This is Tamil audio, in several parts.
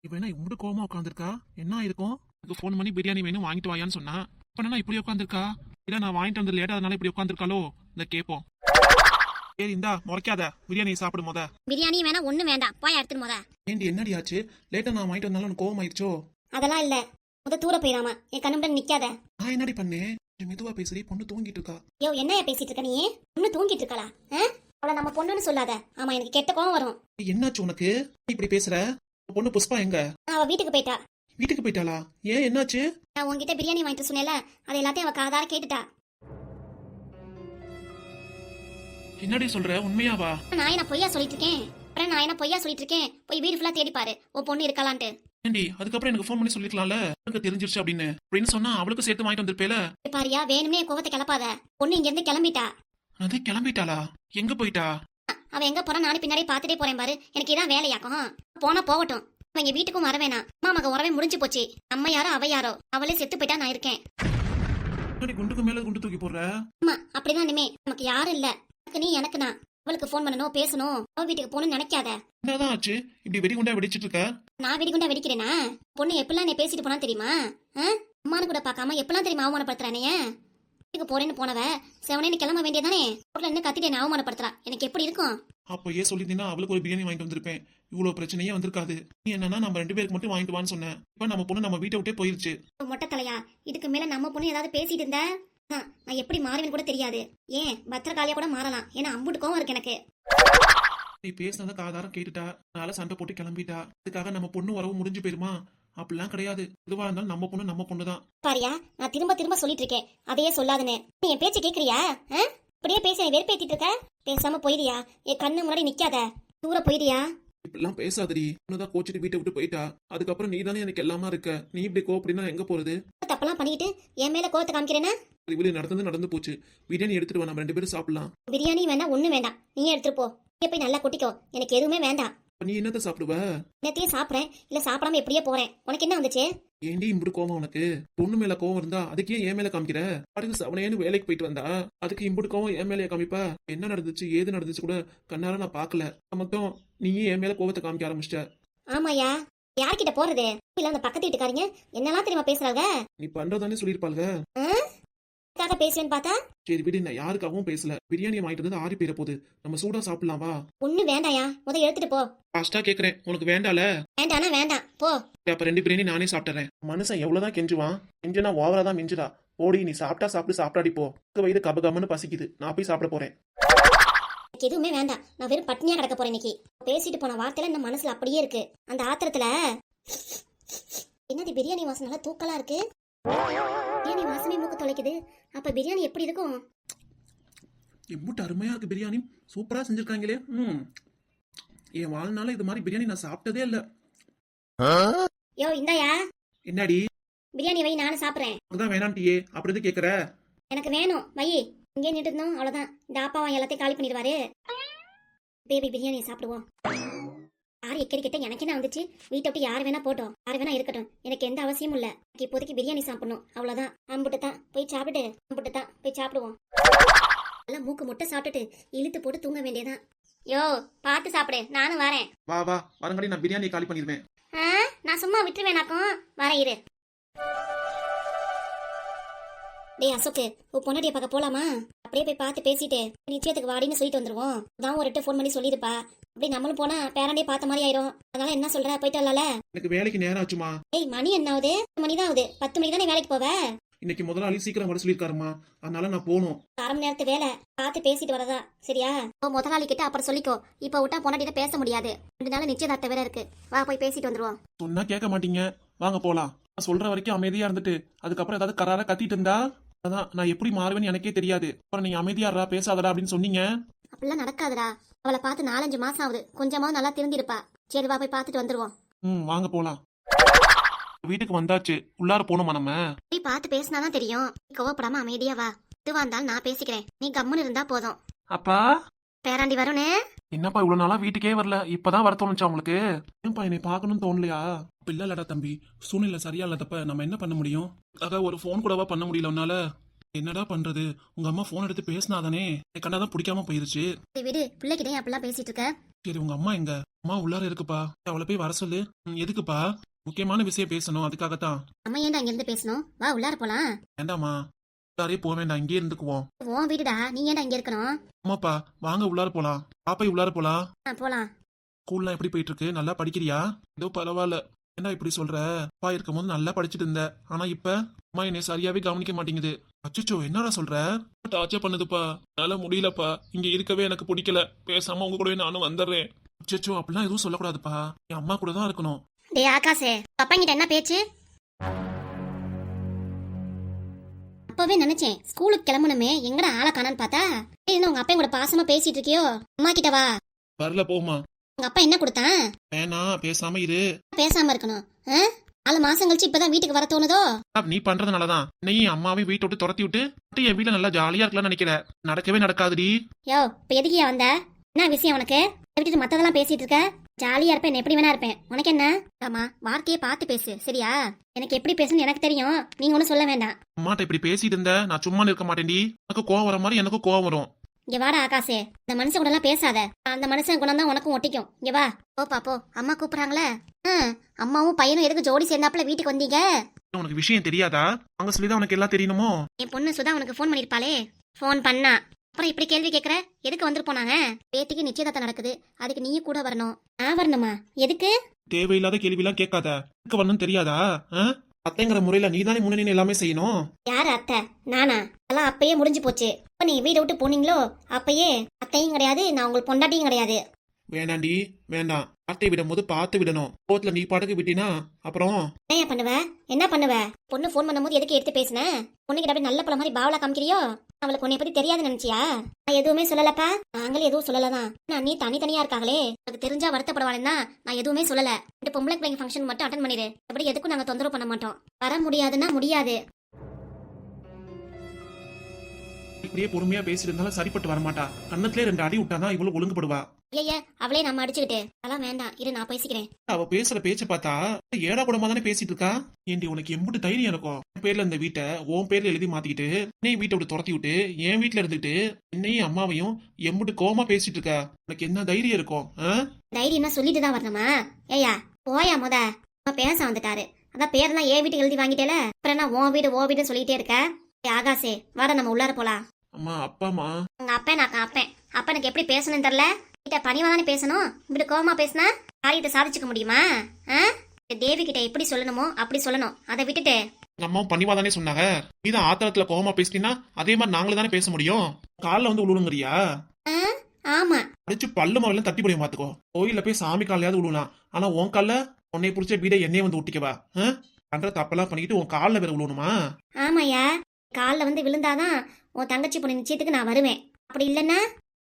இவ என்ன இப்படி கோவமா உட்காந்துருக்கா? என்ன இருக்கும்? எனக்கு ஃபோன் பண்ணி பிரியாணி வேணும் வாங்கிட்டு வாயான்னு சொன்னா, இப்ப என்ன இப்படி உட்காந்துருக்கா? இல்ல நான் வாங்கிட்டு வந்து லேட்டா அதனால இப்படி உட்காந்துருக்காளோ? இந்த கேப்போம். சரி இந்தா முறைக்காத, பிரியாணி சாப்பிடு மொத. பிரியாணி வேணா ஒண்ணு வேண்டாம், போய் எடுத்துட்டு மொத. ஏண்டி என்னடி ஆச்சு? லேட்டா நான் வாங்கிட்டு வந்தாலும் உனக்கு கோவம் ஆயிடுச்சோ? அதெல்லாம் இல்ல, முத தூர போயிடாம என் கண்ணு முன்னாடி நிக்காத. நான் என்னடி பண்ணேன்? கொஞ்சம் மெதுவா பேசுறி, பொண்ணு தூங்கிட்டு இருக்கா. யோ என்னையா பேசிட்டு இருக்க நீ? பொண்ணு தூங்கிட்டு இருக்காளா? அவளை நம்ம பொண்ணுன்னு சொல்லாத. ஆமா எனக்கு கெட்ட கோவம் வரும். என்னாச்சு உனக்கு இப்படி பேசுற? பொண்ணு புஷ்பா எங்க? அவ வீட்டுக்கு போயிட்டா. வீட்டுக்கு போயிட்டாளா? ஏன் என்னாச்சு? நான் உன்கிட்ட பிரியாணி வாங்கிட்டு சொன்னேல, அது எல்லாத்தையும் அவ காதார கேட்டுட்டா. என்னடி சொல்ற? உண்மையாவா? நான் என்ன பொய்யா சொல்லிட்டு இருக்கேன்? அப்புறம் நான் என்ன பொய்யா சொல்லிட்டு இருக்கேன்? போய் வீடு ஃபுல்லா தேடி பாரு, உன் பொண்ணு இருக்கலான்ட்டு. ஏண்டி அதுக்கப்புறம் எனக்கு ஃபோன் பண்ணி சொல்லிக்கலாம்ல, எனக்கு தெரிஞ்சிருச்சு அப்படின்னு சொன்னா அவளுக்கு சேர்த்து வாங்கிட்டு வந்திருப்பேல. பாரியா, வேணும்னே கோவத்தை கிளப்பாத. பொண்ணு இங்க இருந்து கிளம்பிட்டா. அது கிளம்பிட்டாளா? எங்க போயிட்டா? அவ எங்க போறா நானும் பின்னாடி பாத்துட்டே போறேன் பாரு. எனக்கு இதான் வேலையாக்கும். போனா போகட்டும், அவங்க வீட்டுக்கும் வர வேணாம். அம்மா மக உறவே முடிஞ்சு போச்சு. நம்ம யாரோ அவ யாரோ, அவளே செத்து போயிட்டா, நான் இருக்கேன். குண்டுக்கு மேல குண்டு தூக்கி போடுற. ஆமா அப்படிதான். இனிமே நமக்கு யாரும் இல்ல, எனக்கு நீ எனக்கு நான். அவளுக்கு போன் பண்ணணும், பேசணும், அவ வீட்டுக்கு போகணும்னு நினைக்காத. என்னதான் ஆச்சு? இப்படி வெடிகுண்டா வெடிச்சிட்டு இருக்க? நான் வெடிகுண்டா வெடிக்கிறேனா? பொண்ணு எப்பெல்லாம் நீ பேசிட்டு போனா தெரியுமா? அம்மானு கூட பாக்காம எப்பெல்லாம் தெரியுமா அவமானப்படுத்துறானே? வீட்டுக்கு போறேன்னு போனவ செவனேன்னு கிளம்ப வேண்டியதானே? ரோட்ல என்ன கத்திட்டு என்ன அவமானப்படுத்துறா, எனக்கு எப்படி இருக்கும்? அப்ப ஏன் சொல்லிட்டீங்கன்னா அவளுக்கு ஒரு பிரியாணி வாங்கிட்டு வந்திருப்பேன், இவ்வளவு பிரச்சனையே வந்திருக்காது. நீ என்னன்னா நம்ம 2 பேருக்கு மட்டும் வாங்கிட்டு வான்னு சொன்னேன். இப்ப நம்ம பொண்ணு நம்ம வீட்டை விட்டே போயிருச்சு. மொட்டை தலையா, இதுக்கு மேல நம்ம பொண்ணு ஏதாவது பேசிட்டு இருந்தா நான் எப்படி மாறுவேன்னு கூட தெரியாது. ஏன் பத்திரகாலியா கூட மாறலாம். ஏன்னா அம்புட்டுக்கும் இருக்கு எனக்கு. நீ பேசினத காதாரம் கேட்டுட்டா, அதனால சண்டை போட்டு கிளம்பிட்டா. இதுக்காக நம்ம பொண்ணு உறவு முடிஞ்சு போயிருமா? அப்படிலாம் கிடையாது. எதுவா இருந்தாலும் நம்ம பொண்ணு தான். பாரியா, நான் திரும்ப திரும்ப சொல்லிட்டு இருக்கேன், அதையே சொல்லாதுன்னு. நீ என் பேச்சு கேக்குறியா? இப்படியே பேச வெறுப்பேத்திட்டு இருக்க. பேசாம போயிரியா, என் கண்ணு முன்னாடி நிக்காத, தூர போயிரியா. இப்படிலாம் பேசாதடி. உன்னதான் கோச்சிட்டு வீட்டை விட்டு போயிட்டா. அதுக்கப்புறம் நீ தானே எனக்கு எல்லாமா இருக்க. நீ இப்படி கோப்படினா எங்க போறது? தப்பெல்லாம் பண்ணிட்டு என் மேல கோவத்தை காமிக்கிறேன்னா? இவ்வளவு நடந்து போச்சு. பிரியாணி எடுத்துட்டு வா, நம்ம 2 பேரும் சாப்பிடலாம். பிரியாணி வேண்டாம், ஒண்ணு வேண்டாம், நீயே எடுத்துட்டு போ. நீ போய் நல்லா கொட்டிக்கோ, எனக்கு எதுவுமே வேண்டாம். நீ என்னத்த சாப்பிடுவ? என்னத்தையும் சாப்பிடறேன், இல்ல சாப்பிடாம எப்படியே போறேன். உனக்கு என்ன வந்துச்சு? ஏண்டி இப்படி கோவம் உனக்கு? பொண்ணு மேல கோவம் இருந்தா அதுக்கு ஏன் என் மேல காமிக்கிற? அடுத்து அவனையேன்னு வேலைக்கு போயிட்டு வந்தா அதுக்கு இம்புட்டு கோவம் என் மேலேயே காமிப்பா? என்ன நடந்துச்சு ஏது நடந்துச்சு கூட கண்ணால நான் பாக்கல. மொத்தம் நீயும் என் மேல கோவத்தை காமிக்க ஆரம்பிச்சிட்ட. ஆமாயா, யார்கிட்ட போறது? இல்ல அந்த பக்கத்து வீட்டுக்காரங்க என்னெல்லாம் தெரியுமா பேசுறாங்க? நீ பண்றதானே சொல்லிருப்பாங்க. பேசுவேன்னு பார்த்தா சரி விடு, நான் யாருக்காகவும் பேசல. பிரியாணியை வாங்கிட்டு வந்து ஆறி போயிட போகுது, நம்ம சூடா சாப்பிடலாம் வா. ஒண்ணு வேண்டாயா, முத எடுத்துட்டு போ. ஃபாஸ்டா கேக்குறேன், உனக்கு வேண்டால? வேண்டானா வேண்டாம் போ. அப்ப 2 பிரியாணி நானே சாப்பிட்டுறேன். மனுஷன் எவ்வளவுதான் கெஞ்சுவான், கெஞ்சுனா ஓவரா தான் மிஞ்சுடா. போடி, நீ சாப்பிட்டா சாப்பிட்டு சாப்பிடாடி போ. வயிறு கபகமன்னு பசிக்குது, நான் போய் சாப்பிட போறேன். எனக்கு எதுவுமே வேண்டாம், நான் வெறும் பட்னியா கிடக்க போறேன் இன்னைக்கு. பேசிட்டு போன வார்த்தையில இந்த மனசுல அப்படியே இருக்கு. அந்த ஆத்திரத்துல என்னது பிரியாணி வாசனை நல்லா தூக்கலா இருக்கு. பிரியாணி வாசமே மூக்கு தொலைக்குது. அப்ப பிரியாணி எப்படி இருக்கும்? எவ்வளவு அருமையா இருக்கு பிரியாணி, சூப்பரா செஞ்சிருக்காங்களே. என் வாழ்நாள இது மாதிரி பிரியாணி நான் சாப்பிட்டதே இல்ல. யோ இந்தாயா. என்னடி? பிரியாணி வை, நானும் சாப்பிடுறேன். அதான் வேணான்ட்டியே, அப்படி எது கேக்குற? எனக்கு வேணும் வை. இங்கே நின்று இருந்தோம் அவ்வளவுதான். இந்த ஆப்பாவா எல்லாத்தையும் காலி பண்ணிடுவாரு. பேபி பிரியாணி சாப்பிடுவோம். யார் எக்கடி கிட்ட எனக்கு என்ன வந்துச்சு? வீட்டை விட்டு யாரு வேணா போட்டோம், யாரு வேணா இருக்கட்டும், எனக்கு எந்த அவசியமும் இல்ல. இப்போதைக்கு பிரியாணி சாப்பிடணும், அவ்வளவுதான். அம்புட்டு தான் போய் சாப்பிட்டு, அம்புட்டு தான் போய் சாப்பிடுவோம். எல்லாம் மூக்கு முட்டை சாப்பிட்டுட்டு இழுத்து போட்டு தூங்க வேண்டியதான். யோ பார்த்து சாப்பிடு, நானும் வரேன். வா வா, வரங்கடி, நான் பிரியாணி காலி பண்ணிடுவேன். நான் சும்மா விட்டுருவேனாக்கும், வரேன் இரு. டேய் அசோக்கு, உன் பொண்டாட்டியை பார்க்க போலாமா? அப்படியே போய் பார்த்து பேசிட்டு நிச்சயத்துக்கு வாடின்னு சொல்லிட்டு வந்துருவோம். தான் ஒரு 2 ஃபோன் பண்ணி சொல்லிருப்பா. அப்படி நம்மளும் போனா பேரண்டே பார்த்த மாதிரி ஆயிரும். அதனால என்ன சொல்ற, போயிட்டு வரல? எனக்கு வேலைக்கு நேரம் ஆச்சுமா. ஏய் மணி என்ன ஆகுது? 10 மணி தான் ஆகுது. 10 மணிக்கு தானே வேலைக்கு போவ? இன்னைக்கு முதலாளி சீக்கிரம் வர சொல்லிருக்காருமா, அதனால நான் போகணும். 1/2 மணி நேரத்து வேலை, பார்த்து பேசிட்டு வரதா சரியா? முதலாளி கிட்ட அப்புறம் சொல்லிக்கோ. இப்ப விட்டா பொண்டாட்டிட்ட பேச முடியாது. 2 நாள் நிச்சயதார்த்த வேற இருக்கு. வா போய் பேசிட்டு வந்துருவோம். சொன்னா கேட்க மாட்டீங்க, வாங்க போலாம். நான் சொல்ற வரைக்கும் அமைதியா இருந்துட்டு அதுக்கப்புறம் ஏதாவது கராரா கத்திட்டு இருந்தா அதான் நான் எப்படி மாறுவேன்னு எனக்கே தெரியாது. அப்புறம் நீங்க அமைதியாடுறா பேசாதடா அப்படின்னு சொன்னீங்க. அப்படிலாம் நடக்காதடா. அவளை பார்த்து 4-5 மாசம் ஆகுது, கொஞ்சமாவது நல்லா திருந்திருப்பா. சரி வா போய் பார்த்துட்டு வந்துருவோம். வாங்க போலாம். வீட்டுக்கு வந்தாச்சு, உள்ளார போகணுமா நம்ம? போய் பார்த்து பேசினாதான் தெரியும். கோவப்படாம அமைதியா வா. இதுவா இருந்தாலும் நான் பேசிக்கிறேன், நீ கம்முன்னு இருந்தா போதும். அப்பா பேராண்டி வருணே. என்னப்பா இவ்வளவு நாளா வீட்டுக்கே வரல, இப்பதான் வர தோணுச்சா உங்களுக்கு? ஏன்பா என்னை பார்க்கணும்னு தோணலையா? இல்ல இல்லடா தம்பி, சூழ்நிலை சரியா இல்லாதப்ப நம்ம என்ன பண்ண முடியும்? அத ஒரு போன் கூடவா பண்ண முடியல உன்னால? என்னடா பண்றது, உங்க அம்மா போன் எடுத்து பேசினாதானே கண்டாதான் பிடிக்காம போயிருச்சு. விடு, பிள்ளைகிட்டே அப்படிலாம் பேசிட்டு இருக்க. சரி உங்க அம்மா எங்க? அம்மா உள்ளார இருக்குப்பா. அவளை போய் வர சொல்லு. எதுக்குப்பா? முக்கியமான விஷயம் பேசணும், அதுக்காகத்தான். அம்மா ஏன்டா இங்க இருந்து பேசணும்? வா உள்ளார போலாம். வேண்டாமா, உள்ளாரே போக வேண்டாம், இங்கே இருந்துக்குவோம். உன் வீடுடா, நீ ஏன்டா இங்க இருக்கணும்? அம்மாப்பா, வாங்க உள்ளார போலாம். பாப்பா உள்ளார போலாம். போலாம். ஸ்கூல்லாம் எப்படி போயிட்டு இருக்கு? நல்லா படிக்கிறியா? ஏதோ பரவாயில்ல. என்ன இப்படி சொல்ற? அப்பா இருக்கும்போது நல்லா படிச்சுட்டு இருந்த, ஆனா இப்ப அம்மா என்னை சரியாவே கவனிக்க மாட்டேங்குது. அச்சச்சோ, என்னடா சொல்ற? டார்ச்சர் பண்ணுதுப்பா, என்னால முடியலப்பா. இங்க இருக்கவே எனக்கு பிடிக்கல. பேசாம உங்க கூடவே நானும் வந்துடுறேன். அச்சச்சோ, அப்படிலாம் எதுவும் சொல்லக்கூடாதுப்பா. என் அம்மா கூட தான் இருக்கணும். டேய் ஆகாசே, அப்பா கிட்ட என்ன பேச்சு? அப்பவே நினைச்சேன் ஸ்கூலுக்கு கிளம்பணுமே, எங்கடா ஆளை காணான்னு பார்த்தா என்ன உங்க அப்பா கூட பாசமா பேசிட்டு இருக்கியோ? அம்மா கிட்ட வா. வரல, போமா. உங்க அப்பா என்ன கொடுத்தான்? வேணா, பேசாம இரு. பேசாம இருக்கணும். 4 மாசம் கழிச்சு இப்பதான் வீட்டுக்கு வர தோணுதோ? நீ பண்றதுனாலதான் நீயும் அம்மாவையும் வீட்டை விட்டு துரத்தி விட்டு என் வீட்டுல நல்லா ஜாலியா இருக்கலாம்னு நினைக்கிற. நடக்கவே நடக்காதுடி. யோ, இப்ப எதுக்கியா வந்த? என்ன விஷயம் உனக்கு? விட்டுட்டு மத்ததெல்லாம் பேசிட்டு இருக்க. ஜாலியா இருப்பேன், எப்படி வேணா இருப்பேன், உனக்கு என்ன? ஆமா, வார்த்தையை பார்த்து பேசு சரியா? எனக்கு எப்படி பேசணும்னு எனக்கு தெரியும், நீங்க ஒன்னும் சொல்ல வேண்டாம். அம்மாட்ட இப்படி பேசிட்டு இருந்த நான் சும்மா இருக்க மாட்டேன்டி. எனக்கு கோவம் வர மாதிரி எனக்கும் கோவம் வரும். இங்க வாடா ஆகாசே, இந்த மனுஷன் கூட எல்லாம் பேசாத. அந்த மனுஷன் குணம் தான் உனக்கும் ஒட்டிக்கும். இங்க வா. போப்பா போ, அம்மா கூப்பிடுறாங்களே. அம்மாவும் பையனும் எதுக்கு ஜோடி சேர்ந்தாப்புல வீட்டுக்கு வந்தீங்க? உனக்கு விஷயம் தெரியாதா? அங்க சொல்லிதான் உனக்கு எல்லாம் தெரியணுமோ? என் பொண்ணு சுதா உனக்கு ஃபோன் பண்ணிருப்பாளே. ஃபோன் பண்ணா அப்புறம் இப்படி கேள்வி கேக்குற? எதுக்கு வந்துட்டு போனாங்க? பேத்திக்கு நிச்சயதார்த்தம் நடக்குது, அதுக்கு நீயும் கூட வரணும். நான் வரணுமா? எதுக்கு? தேவையில்லாத கேள்வி எல்லாம் கேட்காத. எதுக்கு வரணும்னு தெரியாதா? அத்தைங்கிற முறையில நீதானே முன்னணி எல்லாமே செய்யணும். யாரு அத்தை? நானா? அதெல்லாம் அப்பயே முடிஞ்சு போச்சு. இப்ப நீ வீட்டை விட்டு போனீங்களோ அப்பயே அத்தையும் கிடையாது, நான் உங்களுக்கு பொண்டாட்டியும் கிடையாது. வேண்டாண்டி, வேண்டாம். அத்தை விடும் போது பார்த்து விடணும். கோத்துல நீ பாட்டுக்கு விட்டினா அப்புறம் என்ன பண்ணுவ? என்ன பண்ணுவ? பொண்ணு ஃபோன் பண்ணும்போது எதுக்கு எடுத்து பேசுன? பொண்ணுகிட்ட அப்படியே நல்ல பழ மாதிரி பாவலா காமிக்கிறியோ? அவளுக்கு உன்னை பத்தி தெரியாது நினைச்சியா? நான் எதுவுமே சொல்லலப்பா. நாங்களே எதுவும் சொல்லலதான். நான் நீ தனித்தனியா இருக்காங்களே, எனக்கு தெரிஞ்சா வருத்தப்படுவாளேன்னா நான் எதுவுமே சொல்லல. 2 பொம்பளை பிள்ளைங்க ஃபங்க்ஷன் மட்டும் அட்டன் பண்ணிடு. அப்படி எதுக்கும் நாங்க தொந்தரவு பண்ண மாட்டோம். வர முடியாதுன்னா முடியாது. இப்படியே பொறுமையா பேசிட்டு இருந்தாலும் சரிப்பட்டு வரமாட்டா. கண்ணத்திலே 2 அடி விட்டாதான் இவ்வளவு ஒழுங்குபடுவா. ஐயா, அவளே நம்ம அடிச்சுக்கிட்டு அதெல்லாம் வேண்டாம், இரு நான் பேசிக்கிறேன். அவ பேசுற பேச்ச பார்த்தா ஏடா கூடமா தானே பேசிட்டு இருக்கா. ஏண்டி உனக்கு எம்புட்டு தைரியம் இருக்கும்? உன் பேர்ல இந்த வீட்டை உன் பேர்ல எழுதி மாத்திக்கிட்டு என்னையும் வீட்டை விட்டு துரத்தி விட்டு என் வீட்டுல இருந்துட்டு என்னையும் அம்மாவையும் எம்புட்டு கோவமா பேசிட்டு இருக்கா. உனக்கு என்ன தைரியம் இருக்கும்? தைரியம்னா சொல்லிட்டு தான் வரணுமா? ஏயா போயா முத. பேச வந்துட்டாரு, அதான் பேரெல்லாம் ஏன் வீட்டுக்கு எழுதி வாங்கிட்டேல, அப்புறம் என்ன உன் வீடு ஓ வீடுன்னு சொல்லிட்டே இருக்க? ஆகாசே வாட, நம்ம உள்ளார போலாம். அம்மா, அப்பாமா. உங்க அப்பன் நான் அப்பன். அப்பனுக்கு எப்படி பேசணும்னு தெரியல. கிட்ட பணிவா தானே பேசணும். இப்படி கோவமா பேசினா காரியத்தை சாதிச்சுக்க முடியுமா? தேவி கிட்ட எப்படி சொல்லணுமோ அப்படி சொல்லணும். அதை விட்டுட்டு அம்மாவும் பணிவா தானே சொன்னாங்க. நீதான் ஆத்திரத்துல கோவமா பேசினா அதே மாதிரி நாங்களே தானே பேச முடியும். காலில் வந்து உழுவுங்கறியா? ஆமா, அடிச்சு பல்லு மாவெல்லாம் தட்டி போய் பாத்துக்கோ. கோயில போய் சாமி காலையாவது உழுவலாம், ஆனா உன் கால்ல உன்னை பிடிச்ச வீடை என்னைய வந்து ஒட்டிக்கவா? பண்ற தப்பெல்லாம் பண்ணிக்கிட்டு உன் காலில் வேற உழுவணுமா? ஆமாயா, காலில் வந்து விழுந்தாதான் உன் தங்கச்சி பொண்ணு நிச்சயத்துக்கு நான் வருவேன். அப்படி இல்லைன்னா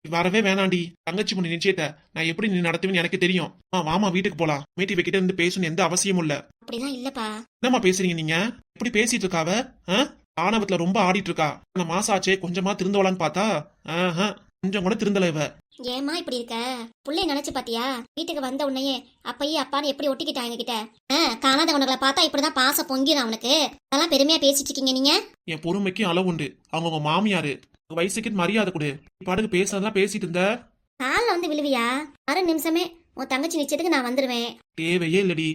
வரவே வேணாண்டி. தங்கச்சி பொண்ணு நிச்சயத்தை நான் எப்படி நீ நடத்துவேன்னு எனக்கு தெரியும். வாமா வீட்டுக்கு போலாம். மீட்டி வைக்கிட்ட இருந்து பேசணும் எந்த அவசியமும் இல்ல. அப்படிலாம் இல்லப்பா. என்னம்மா பேசுறீங்க நீங்க? எப்படி பேசிட்டு இருக்காவ? ஆணவத்துல ரொம்ப ஆடிட்டு இருக்கா. அந்த மாசம் ஆச்சே கொஞ்சமா திருந்தவளான்னு பார்த்தா கொஞ்சம் கூட திருந்தல இவ. ஏமா இப்படி இருக்க? புள்ளைய நினைச்சு பாத்தியா? வீட்டுக்கு வந்த உடனே அப்பயே அப்பான்னு எப்படி ஒட்டிக்கிட்டா எங்க கிட்ட. காணாதவனுங்களை பார்த்தா இப்படிதான் பாசம் பொங்கிடும் அவனுக்கு. அதெல்லாம் பெருமையா பேசிட்டு இருக்கீங்க நீங்க. என் பொறுமைக்கு அளவு உண்டு. அவங்க மாமியாரு வயசுக்கு மரியாதை கொடு. பாட்டுக்கு பேசுறதெல்லாம் பேசிட்டு இருந்த காலில் வந்து விழுவியா? 6 நிமிஷமே உன் தங்கச்சி நிச்சயத்துக்கு நான் வந்துருவேன். தேவையே இல்லடி.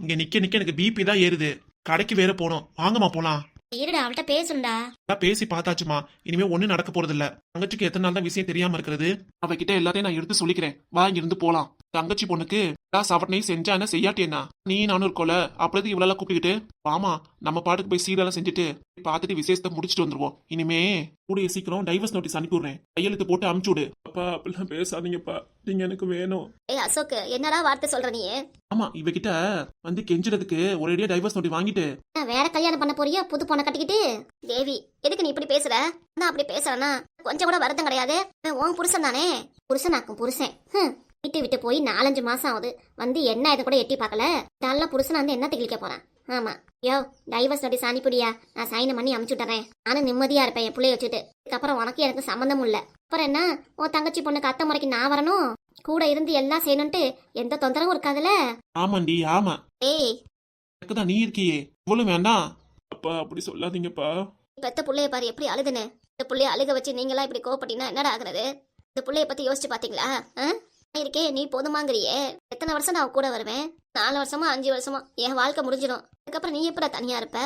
இங்க நிக்க நிக்க எனக்கு பிபி தான் ஏறுது. கடைக்கு வேற போனோம், வாங்கம்மா போலாம். இருடா, அவள்கிட்ட பேசுண்டா. பேசி பார்த்தாச்சுமா, இனிமே ஒண்ணு நடக்க போறது இல்ல. தங்கச்சிக்கு எத்தனை நாள் தான் விஷயம் தெரியாம இருக்கிறது. அவகிட்ட எல்லாத்தையும் நான் எடுத்து சொல்லிக்கிறேன். வா, இங்க இருந்து போலாம். தங்கச்சி பொண்ணுக்கு சவட்டனையும் செஞ்சா என்ன செய்யாட்டி என்ன? நீ நானும் இருக்கோல, அப்படி இவ்வளவு கூப்பிட்டுக்கிட்டு வாமா, நம்ம பாட்டுக்கு போய் சீரெல்லாம் செஞ்சுட்டு பார்த்துட்டு விசேஷத்தை முடிச்சுட்டு வந்துருவோம். இனிமே கூடிய சீக்கிரம் டைவர்ஸ் நோட்டீஸ் அனுப்பி விடுறேன், கையெழுத்து போட்டு அனுப்பிச்சு விடு. அப்பா அப்படிலாம் பேசாதீங்கப்பா, நீங்க எனக்கு வேணும். அசோக், என்னடா வார்த்தை சொல்ற நீ? ஆமா, இவகிட்ட வந்து கெஞ்சுறதுக்கு ஒரேடியா டைவர்ஸ் நோட்டீஸ் வாங்கிட்டு வேற கல்யாணம் பண்ண போறியா புது பொண்ணை கட்டிக்கிட்டு? தேவி, எதுக்கு நீ இப்படி பேசுற? நான் அப்படி பேசுறேன்னா கொஞ்சம் கூட வருத்தம் கிடையாது. உன் புருஷன் தானே. புருஷனாக்கும் புருஷன். வீட்டு விட்டு போய் 4-5 மாசம் ஆகுது. வந்து என்ன இதை கூட எட்டி பார்க்கல. நல்ல புருஷன் வந்து என்ன கிழிக்க போறேன்? ஆமா, யோ டைவர்ஸ் நோட்டீஸ் அனுப்பிடியா, நான் சைன் பண்ணி அனுப்பிச்சு விட்டுறேன். நானும் நிம்மதியா இருப்பேன் என் பிள்ளைய வச்சுட்டு. இதுக்கப்புறம் உனக்கு எனக்கு சம்மந்தமும் இல்ல. அப்புறம் என்ன, உன் தங்கச்சி பொண்ணுக்கு அத்தை முறைக்கு நான் வரணும், கூட இருந்து எல்லாம் செய்யணும்ட்டு எந்த தொந்தரவும் இருக்காதுல்ல? ஆமாண்டி, ஆமா. ஏய், தான் நீ இருக்கியே, இவ்வளவு வேண்டாம். அப்பா அப்படி சொல்லாதீங்கப்பா. பெத்த புள்ளைய பாரு எப்படி அழுதுன்னு. இந்த புள்ளைய அழுக வச்சு நீங்களா இப்படி கோவப்பட்டீங்கன்னா என்னடா ஆகுறது? இந்த புள்ளைய பத்தி யோசிச்சு பாத்தீங்களா? இருக்கே நீ போதுமாங்கிறியே. எத்தனை வருஷம் நான் கூட வருவேன்? 4 வருஷமா 5 வருஷமா என் வாழ்க்கை முடிஞ்சிடும். அதுக்கப்புறம் நீ எப்படா தனியா இருப்ப?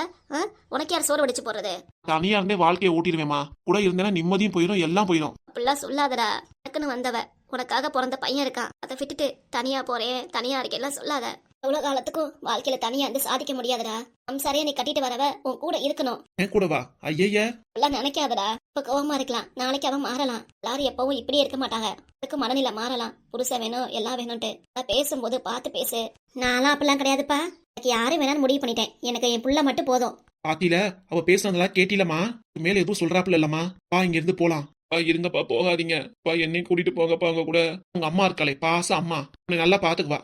உனக்கு யார் சோறு வடிச்சு போடுறது? தனியா இருந்தே வாழ்க்கையை ஓட்டிடுவேமா. கூட இருந்தேன்னா நிம்மதியும் போயிடும், எல்லாம் போயிடும். அப்படிலாம் சொல்லாதடா. எனக்குன்னு வந்தவ, உனக்காக பிறந்த பையன் இருக்கான். அதை விட்டுட்டு தனியா போறேன் தனியா இருக்கேன்லாம் சொல்லாத. எவ்வளவு காலத்துக்கும் வாழ்க்கையில தனியா இருந்து சாதிக்க முடியாதுடா. சம்சாரியா நீ கட்டிட்டு வரவ உன் கூட இருக்கணும். என் கூட வா. ஐயய்ய, எல்லாம் நினைக்காதடா. இப்ப கோவமா இருக்கலாம், நாளைக்கு அவன் மாறலாம். எல்லாரும் எப்பவும் இப்படியே இருக்க மாட்டாங்க. அதுக்கு மனநிலை மாறலாம். புருஷன் வேணும் எல்லாம் வேணும்ட்டு பேசும்போது பார்த்து பேசு. நான்லாம் அப்படிலாம் கிடையாதுப்பா. எனக்கு யாரும் வேணாலும் முடிவு பண்ணிட்டேன். எனக்கு என் புள்ள மட்டும் போதும். பாத்தியில அவ பேசுனதெல்லாம் கேட்டிலமா? மேல எதுவும் சொல்றாப்புல இல்லம்மா. பா, இங்க இருந்து போலாம். பா, இருங்கப்பா, போகாதீங்க. பா, என்னையும் கூட்டிட்டு போங்கப்பா. அவங்க கூட உங்க அம்மா இருக்காளே, பாச அம்மா, உன்னை நல்லா பாத்துக்குவா.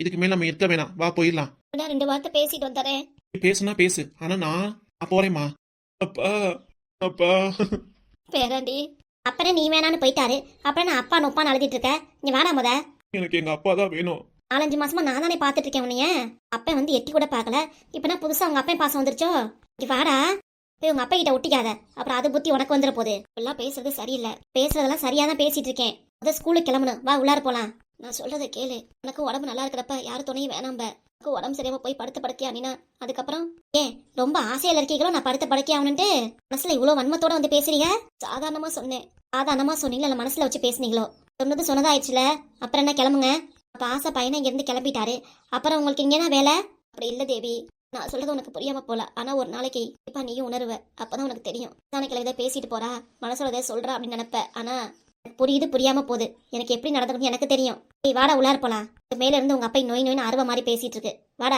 இதுக்கு மேல நம்ம இருக்க வேணாம். வா, போயிடலாம். 2 வார்த்தை பேசிட்டு வந்துறேன். நீ பேசுனா பேசு, ஆனா நான் போறேம்மா. அப்பா, அப்பா. பேராண்டி அப்புறம் நீ வேணான்னு போயிட்டாரு. அப்புறம் நான் அப்பா நொப்பான்னு அழுதிட்டு இருக்க. நீ வேணா முத. எனக்கு எங்க அப்பா தான் வேணும். 4-5 மாசமா நான் தானே பாத்துட்டு இருக்கேன் உன்னைய. அப்பா வந்து எட்டி கூட பாக்கல. இப்ப நான் புதுசா உங்க அப்பா பாசம் வந்துருச்சோ. இங்க வாடா, போய் உங்க அப்பா கிட்ட ஒட்டிக்காத. அப்புறம் அது புத்தி உனக்கு வந்துட போகுது. இப்பெல்லாம் பேசுறது சரியில்லை. பேசுறதெல்லாம் சரியா தான் பேசிட்டு இருக்கேன். முதல் ஸ்கூலுக்கு கிளம்பணும். வா, உள்ளார போலாம். நான் சொல்றதை கேளு. எனக்கு உடம்பு நல்லா இருக்கிறப்ப யாரு துணையும் வேணாம்ப. எனக்கு உடம்பு சரியாம போய் படுத்த படுக்கையா நீனா அதுக்கப்புறம் ஏன் ரொம்ப ஆசையில இருக்கீங்களோ நான் படுத்த படுக்கையாவனுட்டு மனசுல இவ்வளவு வன்மத்தோட வந்து பேசுறீங்க? சாதாரணமா சொன்னேன். சாதாரணமா சொன்னீங்களா இல்ல மனசுல வச்சு பேசுனீங்களோ? சொன்னது சொன்னதாயிடுச்சுல. அப்புறம் என்ன, கிளம்புங்க. அப்ப ஆசை பையனை இங்க இருந்து கிளம்பிட்டாரு. அப்புறம் உங்களுக்கு இங்கதான் வேலை? அப்படி இல்ல தேவி, நான் சொல்றது உனக்கு புரியாம போல. ஆனா ஒரு நாளைக்கு இப்ப நீயும் உணர்வ. அப்பதான் உனக்கு தெரியும். நாளைக்கு இதை பேசிட்டு போறா, மனசோட சொல்றா அப்படின்னு நினைப்ப. ஆனா புரியுது, புரியாம போகுது. எனக்கு எப்படி நடந்துக்கணும் எனக்கு தெரியும். வாடா, உள்ளார போலாம். மேல இருந்து உங்க அப்பா நோய் நோயின்னு அருவ மாதிரி பேசிட்டு இருக்கு. வாடா.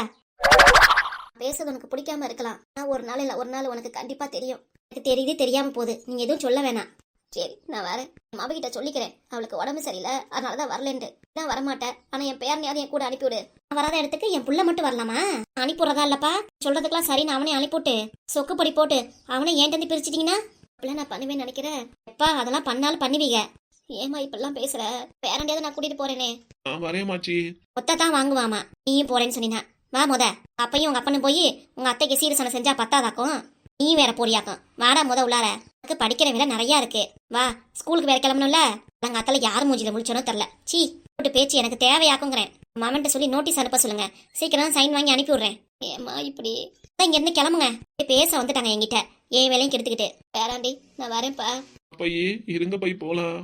பேசுறது உனக்கு பிடிக்காம இருக்கலாம். நான் ஒரு நாள் இல்ல ஒரு நாள் உனக்கு கண்டிப்பா தெரியும். எனக்கு தெரியுது, தெரியாம போகுது. நீங்க எதுவும் சொல்ல வேணாம். சரி, நான் வரேன். அம்மா கிட்ட சொல்லிக்கிறேன். அவளுக்கு உடம்பு சரியில்லை, அதனாலதான் வரலன்ட்டு. நான் வரமாட்டேன். ஆனா என் பேரனையாவது என் கூட அனுப்பிவிடு. நான் வராத இடத்துக்கு என் புள்ள மட்டும் வரலாமா? அனுப்பிடுறதா இல்லப்பா. சொல்றதுக்கெல்லாம் சரி, நான் அவனே அனுப்பிவிட்டு சொக்கு பொடி போட்டு அவனை ஏன்ட்டு பிரிச்சிட்டீங்கன்னா அப்படிலாம் நான் பண்ணுவேன்னு நினைக்கிறேன். எப்பா அதெல்லாம் பண்ணாலும் பண்ணுவீங்க. ஏமா இப்பெல்லாம் பேசுற? பேரண்டியாவது நான் கூட்டிட்டு போறேனே. வரேமாச்சி. ஒத்தான் வாங்குவாமா. நீயும் போறேன்னு சொன்னீங்க. வா முத. அப்பையும் உங்க அப்பனும் போய் உங்க அத்தைக்கு சீரசனை செஞ்சா பத்தாதாக்கும். நீ வேற போறியாக்கும். வாடா முத உள்ளார. எனக்கு படிக்கிற வேலை நிறைய இருக்கு. வா, ஸ்கூலுக்கு வேற கிளம்பணும்ல. எங்க அத்தால யாரு மூஞ்சில முடிச்சோனோ தெரியல. சீ, போட்டு பேச்சு எனக்கு தேவையாக்குங்கிறேன். மாமன்ட்ட சொல்லி நோட்டீஸ் அனுப்ப சொல்லுங்க. சீக்கிரம் சைன் வாங்கி அனுப்பி விடுறேன். ஏமா இப்படி இங்க இருந்து கிளம்புங்க. பேச வந்துட்டாங்க என்கிட்ட. ஏன் வேலையும் கெடுத்துக்கிட்டு. பேராண்டி நான் வரேன்ப்பா. பையே, இருங்க பை, போலாம்.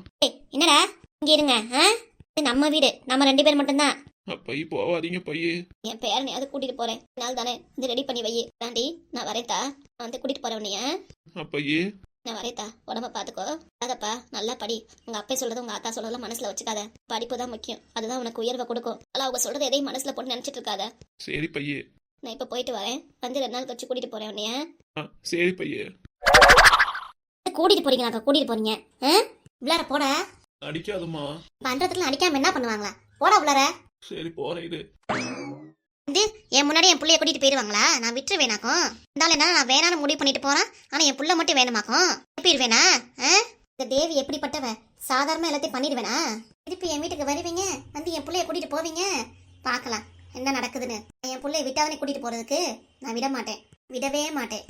என்னடா இங்க இருங்க. இது நம்ம வீடு, நம்ம 2 பேர் மட்டும்தான். பை, போவாதீங்க பையே. என் பேரனையாவது கூட்டிட்டு போறேன். நாள் தானே இது ரெடி பண்ணி வை. தாண்டி நான் வரேத்தா. நான் வந்து கூட்டிட்டு போறேன் உன்னைய. அப்பையே, நான் வரேத்தா. உடம்ப பாத்துக்கோ. அதப்பா நல்லா படி. உங்க அப்பா சொல்றது உங்க அக்கா சொல்றதுலாம் மனசுல வச்சுக்காத. படிப்பு தான் முக்கியம். அதுதான் உனக்கு உயர்வை கொடுக்கும். அல்ல அவங்க சொல்றது எதையும் மனசுல போட்டு நினைச்சிட்டு இருக்காத. சரி பையே. நான் இப்ப போயிட்டு வரேன். வந்து 2 நாள் கழிச்சு கூட்டிட்டு போறேன் உன்னைய. சரி பையே. கூட்டிட்டு போறீங்களா? கூட்டிட்டு போறீங்க? உள்ளார போட. அடிக்காதம்மா. பண்றதுக்குலாம் அடிக்காம என்ன பண்ணுவாங்களா? போடா உள்ளார. சரி, போறேன். இது வந்து என் முன்னாடி என் புள்ளைய கூட்டிட்டு போயிருவாங்களா? நான் விட்டுருவேனாக்கும். இருந்தாலும் என்ன, நான் வேணான்னு முடிவு பண்ணிட்டு போறேன். ஆனா என் புள்ள மட்டும் வேணுமாக்கும். திருப்பிடுவேனா? இந்த தேவி எப்படிப்பட்டவ? சாதாரணமா எல்லாத்தையும் பண்ணிடுவேனா? திருப்பி என் வீட்டுக்கு வருவீங்க, வந்து என் புள்ளைய கூட்டிட்டு போவீங்க. பார்க்கலாம் என்ன நடக்குதுன்னு. என் புள்ளைய விட்டாதானே கூட்டிட்டு போறதுக்கு. நான் விட மாட்டேன், விடவே மாட்டேன்.